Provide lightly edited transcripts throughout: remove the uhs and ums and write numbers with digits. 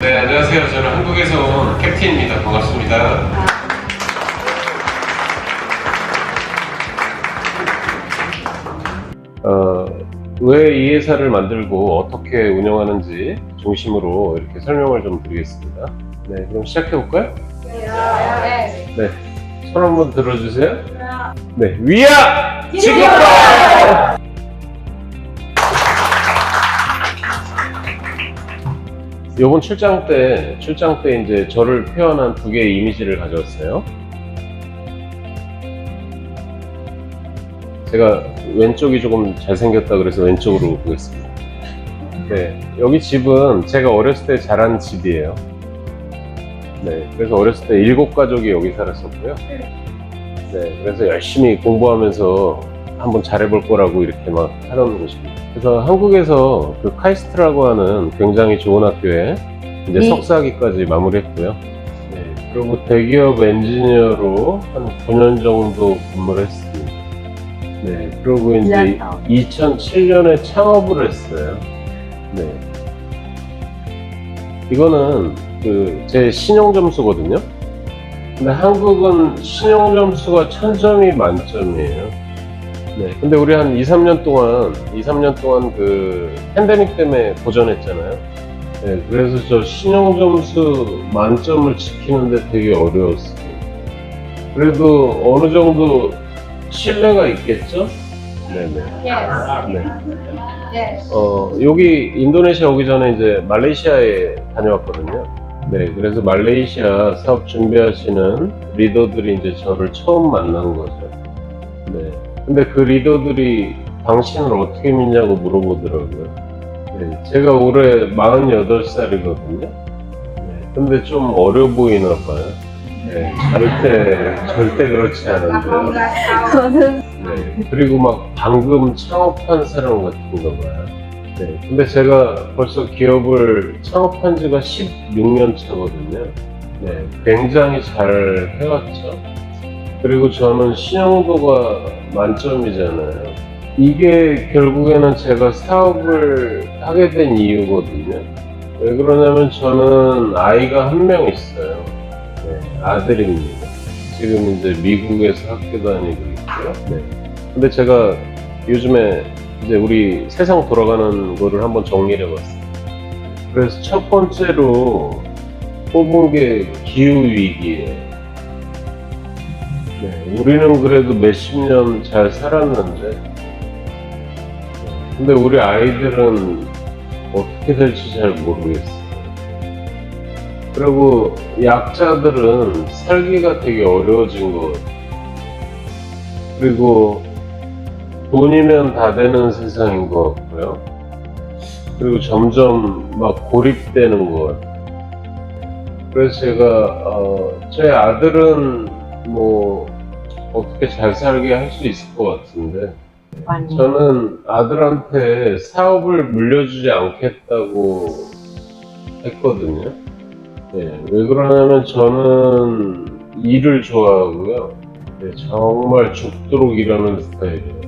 네, 안녕하세요. 저는 한국에서 온 캡틴입니다. 반갑습니다. 왜 이 회사를 만들고 어떻게 운영하는지 중심으로 이렇게 설명을 좀 드리겠습니다. 네, 그럼 시작해볼까요? 네, 손 한번 들어주세요. 네, 위아! 지구과! 요번 출장 때 이제 저를 표현한 두 개의 이미지를 가져왔어요. 제가 왼쪽이 조금 잘생겼다 그래서 왼쪽으로 보겠습니다. 네, 여기 집은 제가 어렸을 때 자란 집이에요. 네, 그래서 어렸을 때 7가족이 여기 살았었고요. 네, 그래서 열심히 공부하면서 한번 잘해볼 거라고 이렇게 막 하던 곳입니다. 그래서 한국에서 그 카이스트라고 하는 굉장히 좋은 학교에 이제 석사학위까지 마무리했고요. 네, 그리고 대기업 엔지니어로 한 9년 정도 근무를 했습니다. 네, 그리고 이제 2007년에 창업을 했어요. 네. 이거는 제 신용 점수거든요. 근데 한국은 신용 점수가 1000점이 만점이에요. 네. 근데 우리 한 2-3년 동안 그 팬데믹 때문에 고전했잖아요. 네. 그래서 저 신용 점수 만점을 지키는데 되게 어려웠어요. 그래도 어느 정도 신뢰가 있겠죠? 네네. 네. 여기 인도네시아 오기 전에 이제 말레이시아에 다녀왔거든요. 네, 그래서 말레이시아 사업 준비하시는 리더들이 이제 저를 처음 만난 거죠. 네. 근데 그 리더들이 당신을 어떻게 믿냐고 물어보더라고요. 네, 제가 올해 48살이거든요. 네, 근데 좀 어려 보이나 봐요. 네, 절대 그렇지 않은데요. 네, 그리고 막 방금 창업한 사람 같은가 봐요. 네, 근데 제가 벌써 기업을 창업한 지가 16년 차거든요. 네, 굉장히 잘 해왔죠. 그리고 저는 신용도가 만점이잖아요. 이게 결국에는 제가 사업을 하게 된 이유거든요. 왜 그러냐면 저는 아이가 한 명 있어요. 네, 아들입니다. 지금 이제 미국에서 학교 다니고 있고요. 네. 근데 제가 요즘에 이제 우리 세상 돌아가는 거를 한번 정리를 해봤어요. 그래서 첫 번째로 뽑은 게 기후위기예요. 네, 우리는 그래도 몇십 년 잘 살았는데, 근데 우리 아이들은 어떻게 될지 잘 모르겠어요. 그리고 약자들은 살기가 되게 어려워진 것 같아요. 그리고 돈이면 다 되는 세상인 것 같고요. 그리고 점점 막 고립되는 것 같아요. 그래서 제가 제 아들은 뭐 어떻게 잘 살게 할 수 있을 것 같은데, 저는 아들한테 사업을 물려주지 않겠다고 했거든요. 네, 왜 그러냐면 저는 일을 좋아하고요. 네, 정말 죽도록 일하는 스타일이에요.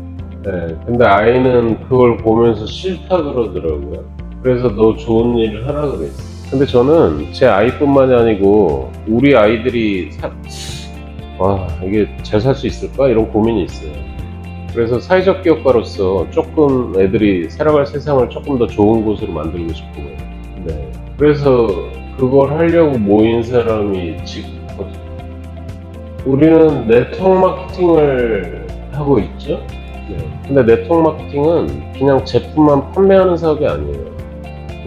네, 근데 아이는 그걸 보면서 싫다 그러더라고요. 그래서 너 좋은 일을 하라 그랬어요. 근데 저는 제 아이뿐만이 아니고 우리 아이들이 이게 잘 살 수 있을까? 이런 고민이 있어요. 그래서 사회적 기업가로서 조금 애들이 살아갈 세상을 조금 더 좋은 곳으로 만들고 싶은 거예요. 네. 그래서 그걸 하려고 모인 사람이 지금거든요. 우리는 네트워크 마케팅을 하고 있죠. 네. 근데 네트워크 마케팅은 그냥 제품만 판매하는 사업이 아니에요.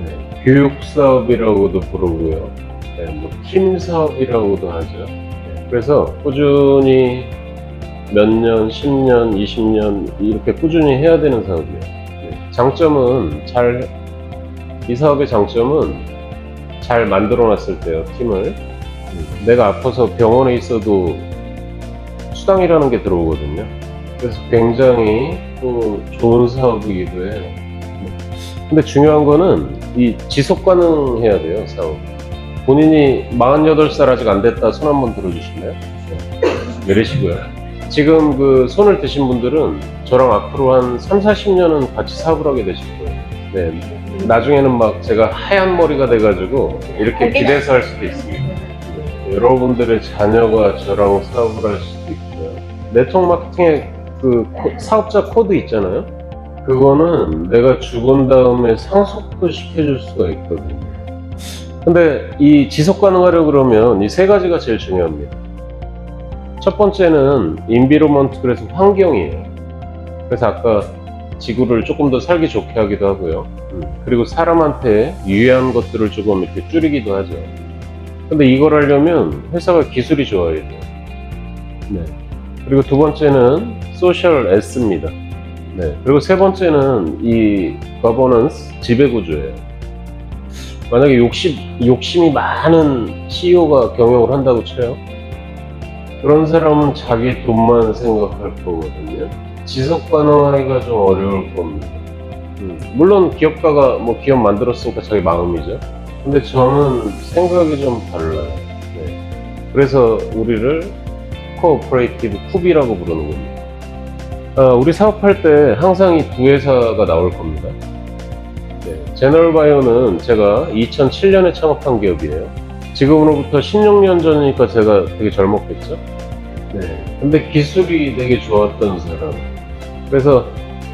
네. 교육 사업이라고도 부르고요. 네. 뭐 팀 사업이라고도 하죠. 네. 그래서 꾸준히 몇 년, 10년, 20년 이렇게 꾸준히 해야 되는 사업이에요. 네. 이 사업의 장점은 잘 만들어 놨을 때요, 팀을. 내가 아파서 병원에 있어도 수당이라는 게 들어오거든요. 그래서 굉장히 또 좋은 사업이기도 해요. 근데 중요한 거는 이 지속 가능해야 돼요, 사업. 본인이 48살 아직 안 됐다 손 한번 들어주실래요? 내리시고요. 지금 그 손을 드신 분들은 저랑 앞으로 한 30-40년은 같이 사업을 하게 되실 거예요. 네. 나중에는 막 제가 하얀 머리가 돼가지고 이렇게 기대서 할 수도 있습니다. 여러분들의 자녀가 저랑 사업을 할 수도 있고요. 네트워크 마케팅의 그 사업자 코드 있잖아요. 그거는 내가 죽은 다음에 상속도 시켜줄 수가 있거든요. 근데 이 지속 가능하려고 그러면 이 세 가지가 제일 중요합니다. 첫 번째는 인비로먼트, 그래서 환경이에요. 그래서 아까 지구를 조금 더 살기 좋게 하기도 하고요. 그리고 사람한테 유해한 것들을 조금 이렇게 줄이기도 하죠. 근데 이걸 하려면 회사가 기술이 좋아야 돼요. 네. 그리고 두 번째는 소셜 S입니다. 네. 그리고 세 번째는 이 거버넌스, 지배구조예요. 만약에 욕심이 많은 CEO가 경영을 한다고 쳐요. 그런 사람은 자기 돈만 생각할 거거든요. 지속 가능하기가 좀 어려울 겁니다. 물론 기업가가 뭐 기업 만들었으니까 자기 마음이죠. 근데 저는 생각이 좀 달라요. 네. 그래서 우리를 코오퍼레이티브 쿠비라고 부르는 겁니다. 우리 사업할 때 항상 이 두 회사가 나올 겁니다. 네. 제너럴바이오는 제가 2007년에 창업한 기업이에요. 지금으로부터 16년 전이니까 제가 되게 젊었겠죠? 네. 근데 기술이 되게 좋았던 사람. 그래서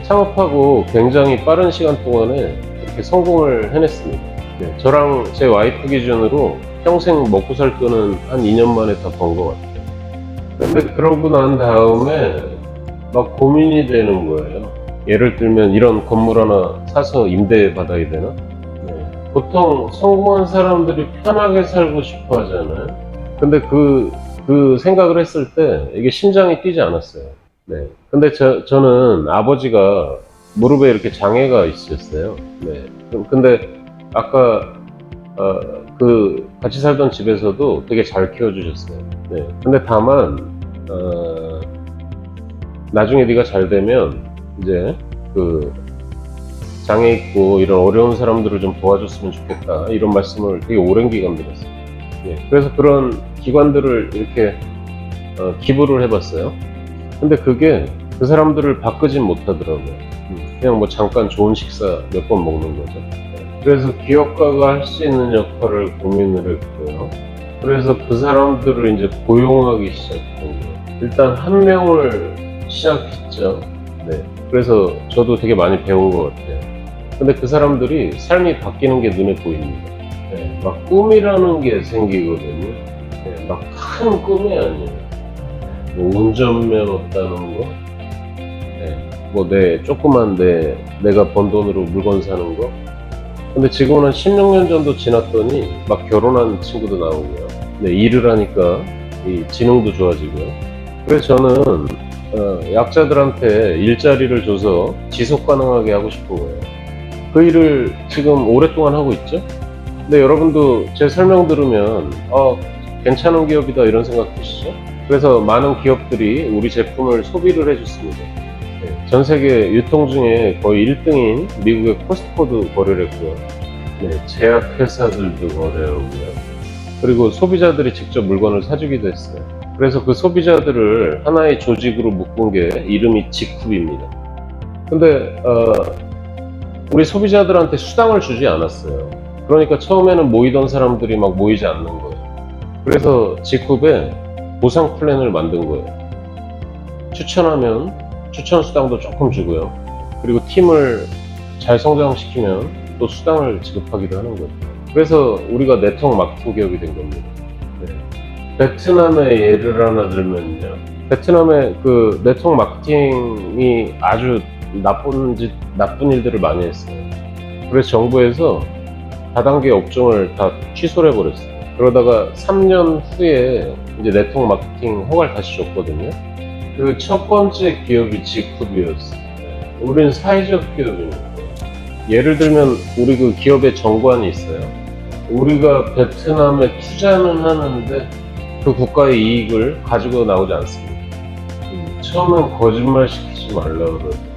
창업하고 굉장히 빠른 시간 동안에 이렇게 성공을 해냈습니다. 네. 저랑 제 와이프 기준으로 평생 먹고 살 돈은 한 2년 만에 다 번 것 같아요. 근데 그러고 난 다음에 막 고민이 되는 거예요. 예를 들면 이런 건물 하나 사서 임대 받아야 되나? 네. 보통 성공한 사람들이 편하게 살고 싶어 하잖아요. 근데 그 생각을 했을 때 이게 심장이 뛰지 않았어요. 네. 근데 저는 아버지가 무릎에 이렇게 장애가 있었어요. 네. 근데 아까 같이 살던 집에서도 되게 잘 키워주셨어요. 네. 근데 다만 나중에 네가 잘 되면 이제 장애 있고 이런 어려운 사람들을 좀 도와줬으면 좋겠다, 이런 말씀을 되게 오랜 기간 들었어요. 네. 그래서 그런 기관들을 이렇게 기부를 해봤어요. 근데 그게 그 사람들을 바꾸진 못하더라고요. 그냥 뭐 잠깐 좋은 식사 몇 번 먹는 거죠. 그래서 기업가가 할 수 있는 역할을 고민을 했고요. 그래서 그 사람들을 이제 고용하기 시작한 거예요. 일단 한 명을 시작했죠. 네. 그래서 저도 되게 많이 배운 것 같아요. 근데 그 사람들이 삶이 바뀌는 게 눈에 보입니다. 네. 막 꿈이라는 게 생기거든요. 네. 막 큰 꿈이 아니에요. 뭐 운전면허 따는 거, 네. 뭐 조그만 내가 번 돈으로 물건 사는 거. 근데 지금은 한 16년 정도 지났더니 막 결혼한 친구도 나오고요. 네, 일을 하니까 이 지능도 좋아지고요. 그래서 저는 약자들한테 일자리를 줘서 지속 가능하게 하고 싶은 거예요. 그 일을 지금 오랫동안 하고 있죠. 근데 여러분도 제 설명 들으면 괜찮은 기업이다 이런 생각 드시죠? 그래서 많은 기업들이 우리 제품을 소비를 해줬습니다. 네, 전 세계 유통 중에 거의 1등인 미국의 코스트코도 거래를 했고요. 네, 제약회사들도 거래하고요. 그리고 소비자들이 직접 물건을 사주기도 했어요. 그래서 그 소비자들을 하나의 조직으로 묶은 게 이름이 지쿱입니다. 근데 우리 소비자들한테 수당을 주지 않았어요. 그러니까 처음에는 모이던 사람들이 막 모이지 않는 거예요. 그래서 지쿱에 보상 플랜을 만든 거예요. 추천하면 추천 수당도 조금 주고요. 그리고 팀을 잘 성장시키면 또 수당을 지급하기도 하는 거예요. 그래서 우리가 네트워크 마케팅 기업이 된 겁니다. 네. 베트남의 예를 하나 들면요. 베트남의 그 네트워크 마케팅이 아주 나쁜 일들을 많이 했어요. 그래서 정부에서 다단계 업종을 다 취소를 해버렸어요. 그러다가 3년 후에 이제 네트워크 마케팅 허가를 다시 줬거든요. 그 첫 번째 기업이 지쿱이었어요. 우리는 사회적 기업입니다. 예를 들면 우리 그 기업의 정관이 있어요. 우리가 베트남에 투자는 하는데 그 국가의 이익을 가지고 나오지 않습니다. 처음엔 거짓말 시키지 말라고 그러더라고요.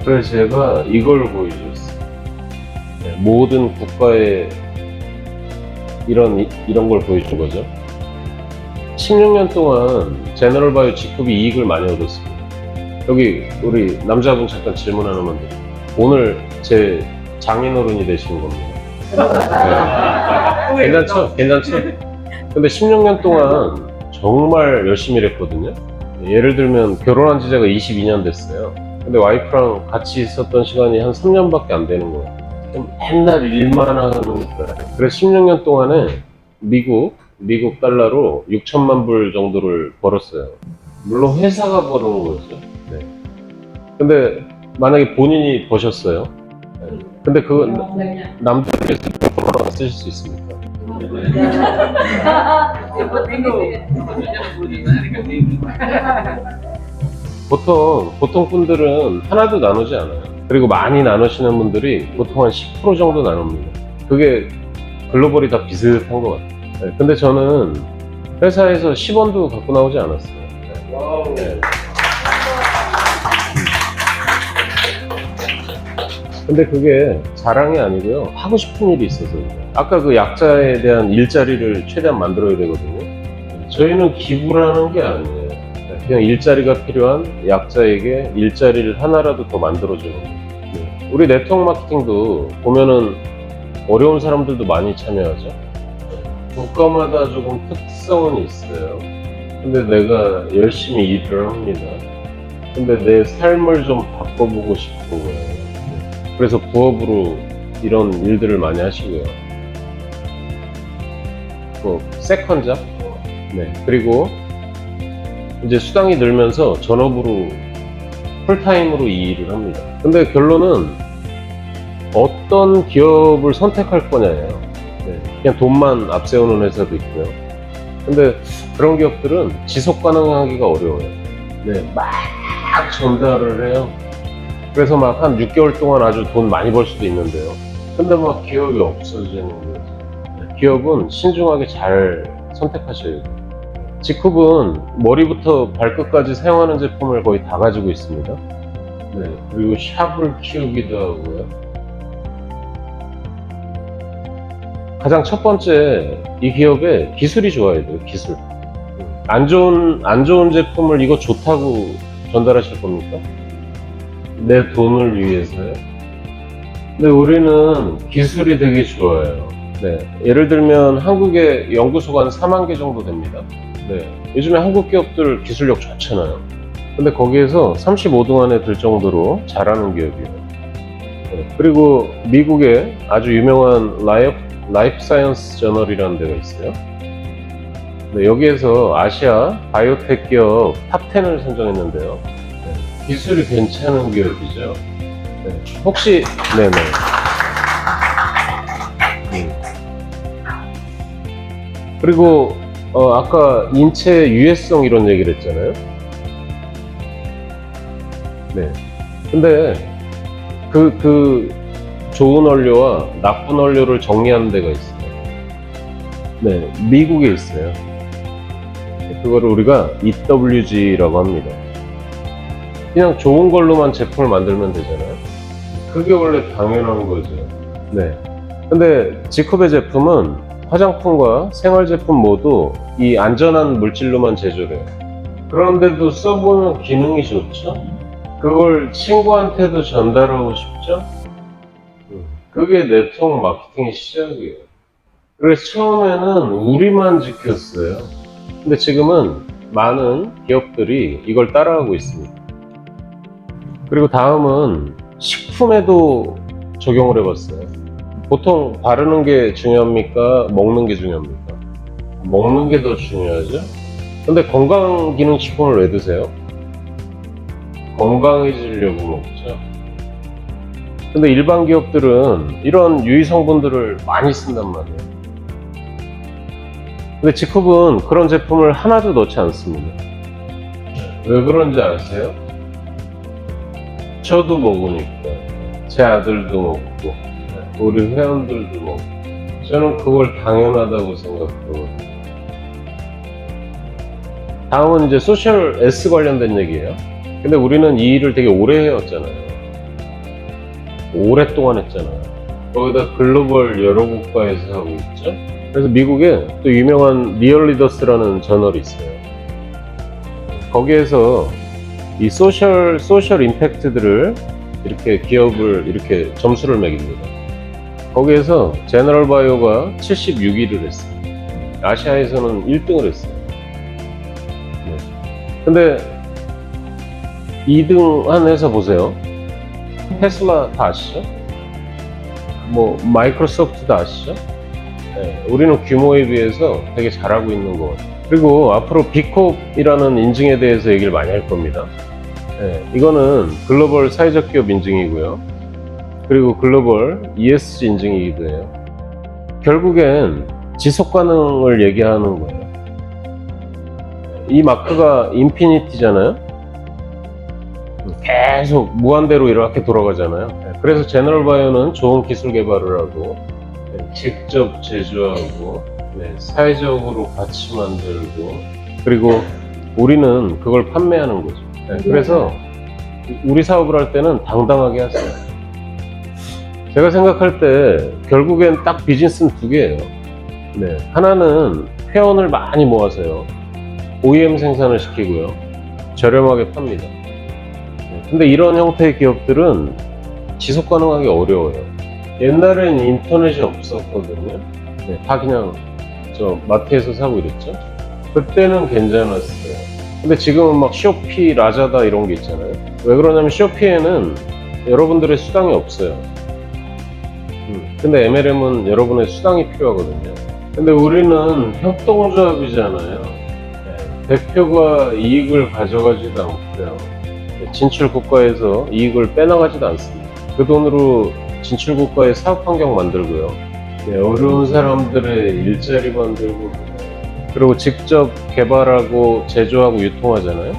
그래서 제가 이걸 보여줬어요. 네, 모든 국가의 이런 걸 보여준 거죠. 16년 동안 제너럴바이오 지쿱이 이익을 많이 얻었습니다. 여기 우리 남자분 잠깐 질문 하나만 드릴게요. 오늘 제 장인어른이 되시는 겁니다. 네. 괜찮죠? 괜찮죠? 근데 16년 동안 정말 열심히 일했거든요. 예를 들면 결혼한 지 제가 22년 됐어요. 근데 와이프랑 같이 있었던 시간이 한 3년밖에 안 되는 거예요. 맨날 일만 하는 거예요. 그래서 16년 동안에 미국 달러로 6천만 불 정도를 벌었어요. 물론 회사가 버는 거죠. 네. 근데 만약에 본인이 버셨어요. 네. 근데 그거 남들에게 벌어서 쓰실 수 있습니까? 보통 분들은 하나도 나누지 않아요. 그리고 많이 나누시는 분들이 보통 한 10% 정도 나눕니다. 그게 글로벌이 다 비슷한 것 같아요. 네, 근데 저는 회사에서 10원도 갖고 나오지 않았어요. 네. 네. 근데 그게 자랑이 아니고요. 하고 싶은 일이 있어서 그래요. 아까 그 약자에 대한 일자리를 최대한 만들어야 되거든요. 저희는 기부를 하는 게 아니에요. 그냥 일자리가 필요한 약자에게 일자리를 하나라도 더 만들어주는 거예요. 네. 우리 네트워크 마케팅도 보면은 어려운 사람들도 많이 참여하죠. 국가마다 조금 특성은 있어요. 근데 내가 열심히 일을 합니다. 근데 내 삶을 좀 바꿔보고 싶은 거예요. 그래서 부업으로 이런 일들을 많이 하시고요. 세컨잡? 네. 그리고 이제 수당이 늘면서 전업으로 풀타임으로 이 일을 합니다. 근데 결론은 어떤 기업을 선택할 거냐예요. 네. 그냥 돈만 앞세우는 회사도 있고요. 근데 그런 기업들은 지속 가능하기가 어려워요. 네. 막 전달을 해요. 그래서 막 한 6개월 동안 아주 돈 많이 벌 수도 있는데요. 근데 막 기업이 없어지는 거예요. 기업은 신중하게 잘 선택하셔야 돼요. 지쿱은 머리부터 발끝까지 사용하는 제품을 거의 다 가지고 있습니다. 네. 그리고 샵을 키우기도 하고요. 가장 첫 번째, 이 기업의 기술이 좋아야 돼요. 기술. 안 좋은 제품을 이거 좋다고 전달하실 겁니까? 내 돈을 위해서요? 근데 우리는 기술이 되게 좋아요. 네. 예를 들면 한국에 연구소가 한 4만 개 정도 됩니다. 네. 요즘에 한국 기업들 기술력 좋잖아요. 근데 거기에서 35등 안에 들 정도로 잘하는 기업이에요. 네. 그리고 미국에 아주 유명한 라이프 사이언스 저널이라는 데가 있어요. 네. 여기에서 아시아 바이오텍 기업 탑 10을 선정했는데요. 기술이 괜찮은 기업이죠. 네. 혹시 네네. 그리고 아까 인체 유해성 이런 얘기를 했잖아요. 네. 근데 그 좋은 원료와 나쁜 원료를 정리하는 데가 있어요. 네, 미국에 있어요. 그거를 우리가 EWG라고 합니다. 그냥 좋은 걸로만 제품을 만들면 되잖아요. 그게 원래 당연한 거죠. 네. 근데 지컵의 제품은 화장품과 생활제품 모두 이 안전한 물질로만 제조를 해요. 그런데도 써보면 기능이 좋죠? 그걸 친구한테도 전달하고 싶죠? 그게 네트워크 마케팅의 시작이에요. 그래서 처음에는 우리만 지켰어요. 근데 지금은 많은 기업들이 이걸 따라하고 있습니다. 그리고 다음은 식품에도 적용을 해봤어요. 보통 바르는 게 중요합니까? 먹는 게 중요합니까? 먹는 게 더 중요하죠? 근데 건강기능식품을 왜 드세요? 건강해지려고 먹죠. 근데 일반 기업들은 이런 유의성분들을 많이 쓴단 말이에요. 근데 지컵은 그런 제품을 하나도 넣지 않습니다. 왜 그런지 아세요? 저도 먹으니까, 제 아들도 먹고, 우리 회원들도 먹고, 저는 그걸 당연하다고 생각하고. 다음은 이제 소셜 S 관련된 얘기예요. 근데 우리는 이 일을 되게 오래 해왔잖아요. 오랫동안 했잖아요. 거기다 글로벌 여러 국가에서 하고 있죠. 그래서 미국에 또 유명한 리얼리더스라는 저널이 있어요. 거기에서 이 소셜 임팩트들을 이렇게 기업을 이렇게 점수를 매깁니다. 거기에서 제너럴바이오가 76위를 했어요. 아시아에서는 1등을 했어요. 네. 근데 2등 한 회사 보세요. 테슬라 다 아시죠? 뭐 마이크로소프트도 아시죠? 네, 우리는 규모에 비해서 되게 잘하고 있는 것 같아요. 그리고 앞으로 비콥이라는 인증에 대해서 얘기를 많이 할 겁니다. 네, 이거는 글로벌 사회적 기업 인증이고요. 그리고 글로벌 ESG 인증이기도 해요. 결국엔 지속 가능을 얘기하는 거예요. 이 마크가 인피니티잖아요. 계속 무한대로 이렇게 돌아가잖아요. 그래서 제너럴바이오는 좋은 기술 개발을 하고 직접 제조하고 사회적으로 가치 만들고 그리고 우리는 그걸 판매하는 거죠. 그래서 우리 사업을 할 때는 당당하게 하세요. 제가 생각할 때 결국엔 딱 비즈니스는 두 개예요. 하나는 회원을 많이 모아서요. OEM 생산을 시키고요. 저렴하게 팝니다. 근데 이런 형태의 기업들은 지속 가능하기 어려워요. 옛날엔 인터넷이 없었거든요. 다 그냥 저 마트에서 사고 이랬죠. 그때는 괜찮았어요. 근데 지금은 막 쇼피, 라자다 이런 게 있잖아요. 왜 그러냐면 쇼피에는 여러분들의 수당이 없어요. 근데 MLM은 여러분의 수당이 필요하거든요. 근데 우리는 협동조합이잖아요. 대표가 이익을 가져가지도 않고요. 진출 국가에서 이익을 빼나가지도 않습니다. 그 돈으로 진출 국가의 사업 환경 만들고요. 어려운 사람들의 일자리 만들고 그리고 직접 개발하고 제조하고 유통하잖아요.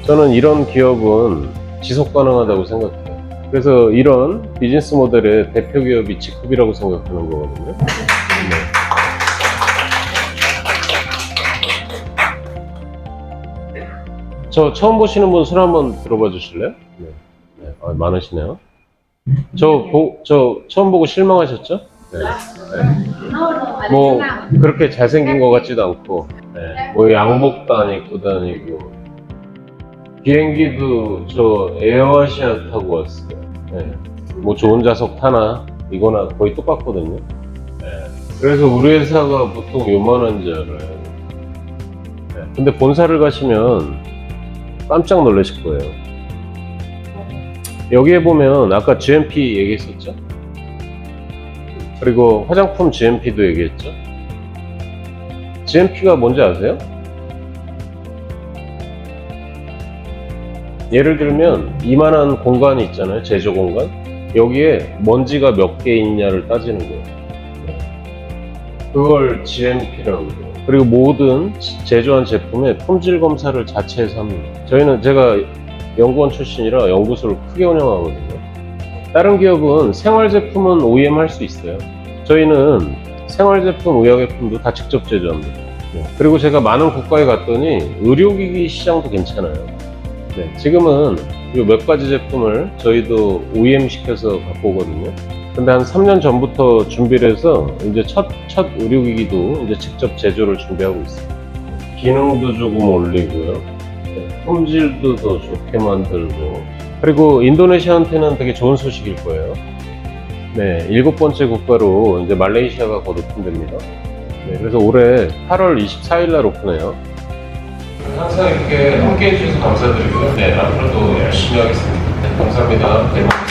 저는 이런 기업은 지속 가능하다고 생각해요. 그래서 이런 비즈니스 모델의 대표 기업이 직급이라고 생각하는 거거든요. 저 처음 보시는 분 손 한번 들어봐 주실래요? 많으시네요. 저 처음 보고 실망하셨죠? 뭐 그렇게 잘생긴 것 같지도 않고 뭐 양복도 안 입고 다니고 비행기도 저 에어아시아 타고 왔어요. 뭐 좋은 좌석 타나 이거나 거의 똑같거든요. 그래서 우리 회사가 보통 요만한 줄 알아요. 근데 본사를 가시면 깜짝 놀라실 거예요. 여기에 보면 아까 GMP 얘기했었죠? 그리고 화장품 GMP도 얘기했죠? GMP가 뭔지 아세요? 예를 들면 이만한 공간이 있잖아요. 제조 공간. 여기에 먼지가 몇 개 있냐를 따지는 거예요. 그걸 GMP라고 해요. 그리고 모든 제조한 제품의 품질 검사를 자체해서 합니다. 저희는 제가 연구원 출신이라 연구소를 크게 운영하거든요. 다른 기업은 생활제품은 OEM 할 수 있어요. 저희는 생활제품, 의약제품도 다 직접 제조합니다. 그리고 제가 많은 국가에 갔더니 의료기기 시장도 괜찮아요. 지금은 이 몇 가지 제품을 저희도 OEM 시켜서 갖고 오거든요. 근데 한 3년 전부터 준비를 해서 이제 첫 의료기기도 이제 직접 제조를 준비하고 있어요. 기능도 조금 올리고요. 품질도 더 좋게 만들고. 그리고 인도네시아한테는 되게 좋은 소식일 거예요. 7번째 국가로 이제 말레이시아가 곧 오픈됩니다. 그래서 올해 8월 24일 날 오픈해요. 항상 이렇게 함께 해주셔서 감사드리고요. 앞으로도 열심히 하겠습니다. 감사합니다.